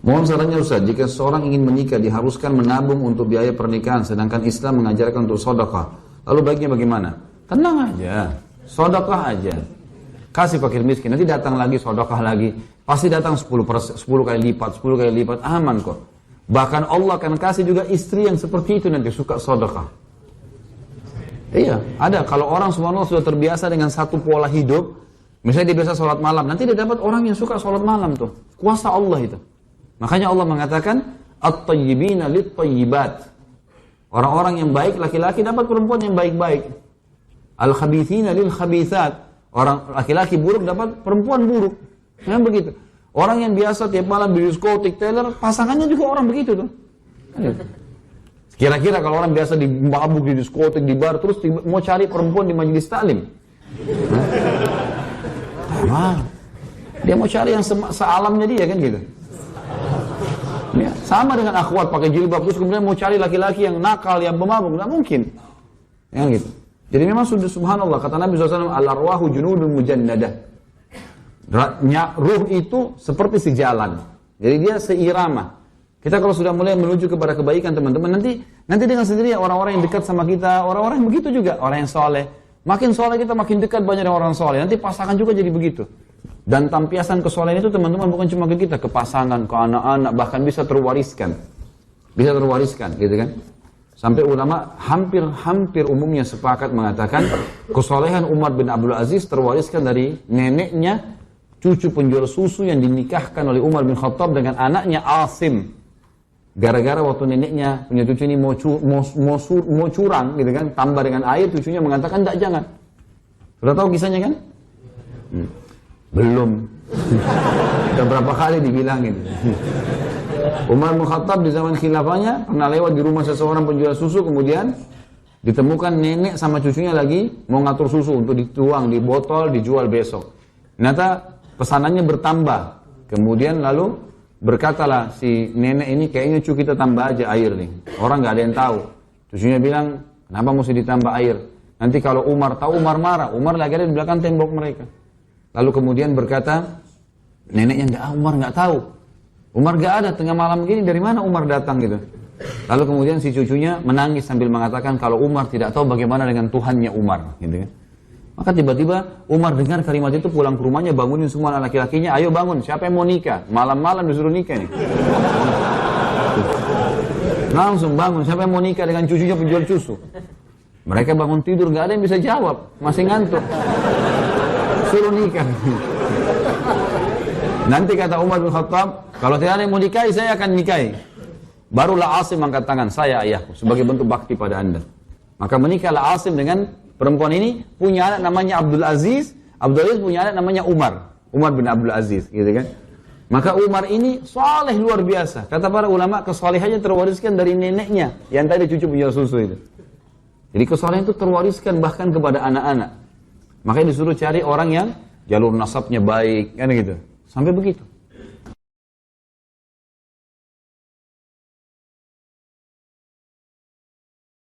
Mohon sarannya Ustaz, jika seseorang ingin menikah diharuskan menabung untuk biaya pernikahan, sedangkan Islam mengajarkan untuk sedekah. Lalu baiknya bagaimana? Tenang aja, sedekah aja. Kasih fakir miskin, nanti datang lagi sedekah lagi. Pasti datang 10 kali lipat, 10 kali lipat, aman kok. Bahkan Allah akan kasih juga istri yang seperti itu nanti, suka sedekah. Iya, ada. Kalau orang subhanallah sudah terbiasa dengan satu pola hidup, misalnya dia biasa sholat malam, nanti dia dapat orang yang suka sholat malam tuh. Kuasa Allah itu. Makanya Allah mengatakan at-tayyibina lit-tayyibat. Orang-orang yang baik laki-laki dapat perempuan yang baik-baik. Al-khabithina lil-khabithat. Orang laki-laki buruk dapat perempuan buruk. Memang begitu. Orang yang biasa tiap malam di diskotik, teller, pasangannya juga orang begitu tuh. Kira-kira kalau orang biasa di mabuk, di diskotik, di bar, terus mau cari perempuan di majelis taklim. Dia mau cari yang sealamnya dia kan gitu. Ya, sama dengan akhwat pakai jilbab terus kemudian mau cari laki-laki yang nakal, yang pemabuk, nggak mungkin. Yang gitu. Jadi memang sudah subhanallah kata Nabi SAW, al-arwahu junudun mujannadah. Ruh itu seperti sejalan. Jadi dia seirama. Kita kalau sudah mulai menuju kepada kebaikan teman-teman, nanti dengan sendirinya orang-orang yang dekat sama kita, orang-orang yang begitu juga, orang yang soleh. Makin soleh kita makin dekat banyak orang soleh. Nanti pasangan juga jadi begitu. Dan tampiasan kesolehan itu teman-teman bukan cuma ke kita, ke pasangan, ke anak-anak, bahkan bisa terwariskan. Bisa terwariskan, gitu kan? Sampai ulama hampir umumnya sepakat mengatakan kesolehan Umar bin Abdul Aziz terwariskan dari neneknya, cucu penjual susu yang dinikahkan oleh Umar bin Khattab dengan anaknya Asim. Gara-gara waktu neneknya punya cucu ini mau curang, gitu kan? Tambah dengan air, cucunya mengatakan, "Enggak, jangan." Sudah tahu kisahnya kan? Belum. Sudah berapa kali dibilangin. Umar bin Khattab di zaman khilafahnya pernah lewat di rumah seseorang penjual susu, kemudian ditemukan nenek sama cucunya lagi mau ngatur susu untuk dituang di botol dijual besok. Ternyata pesanannya bertambah. Kemudian lalu berkatalah si nenek ini, kayaknya cu kita tambah aja air nih. Orang nggak ada yang tahu. Cucunya bilang, kenapa mesti ditambah air? Nanti kalau Umar tahu, Umar marah. Umar lagi ada di belakang tembok mereka. Lalu kemudian berkata, neneknya enggak, Umar enggak tahu. Umar enggak ada, tengah malam gini dari mana Umar datang gitu. Lalu kemudian si cucunya menangis sambil mengatakan kalau Umar tidak tahu bagaimana dengan Tuhannya Umar, gitu kan. Maka tiba-tiba Umar dengar kalimat itu, pulang ke rumahnya, bangunin semua anak laki-lakinya, ayo bangun, siapa yang mau nikah? Malam-malam disuruh nikah nih. Langsung bangun, siapa yang mau nikah dengan cucunya penjual susu? Mereka bangun tidur, enggak ada yang bisa jawab, masih ngantuk. Suruh nikah. Nanti kata Umar bin Khattab, kalau tidak ada yang mau nikahi, saya akan nikahi. Barulah Asim angkat tangan, saya ayahku, sebagai bentuk bakti pada anda. Maka menikahlah Asim dengan perempuan ini, punya anak namanya Abdul Aziz. Abdul Aziz punya anak namanya Umar bin Abdul Aziz, gitu kan. Maka Umar ini saleh luar biasa. Kata para ulama, kesalehannya terwariskan dari neneknya, yang tadi cucu penjual susu itu. Jadi kesalehan itu terwariskan bahkan kepada anak-anak. Makanya disuruh cari orang yang jalur nasabnya baik, kan gitu. Sampai begitu.